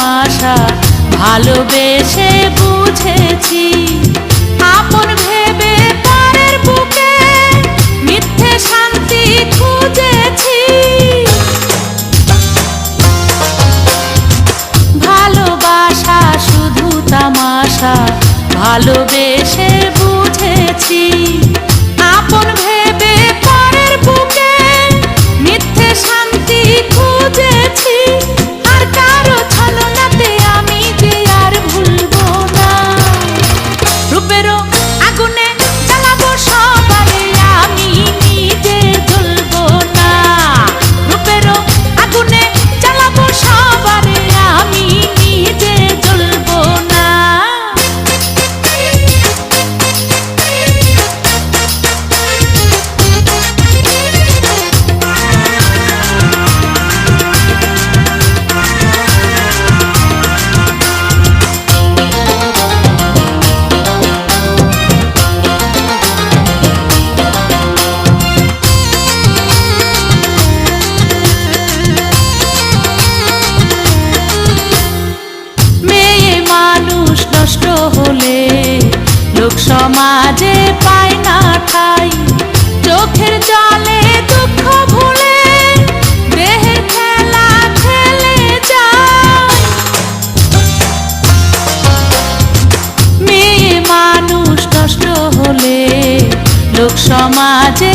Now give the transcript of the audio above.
তামাশা ভালোবেসে বুঝেছি। আপন ভেবে পরের বুকে মিথ্যে শান্তি খুঁজেছি। ভালোবাসা শুধু তামাশা ভালোবেসে বুঝেছি। আপন ভেবে পরের বুকে মিথ্যে শান্তি খুঁজেছি। আর কারো ছলনাতে আমি যে আর ভুলবো না। রূপেরও আগুনে জ্বালাবো সবারে, আমি নিজে জ্বলবো না। রূপেরও আগুনে জ্বালাবো সবারে, আমি নিজে জ্বলবো না। নষ্ট হলে লোক সমাজে পায় না ঠাই। চোখের জলে দুঃখ ভুলে দেহের খেলা খেলে যায়। মেয়ে মানুষ নষ্ট হলে লোক সমাজে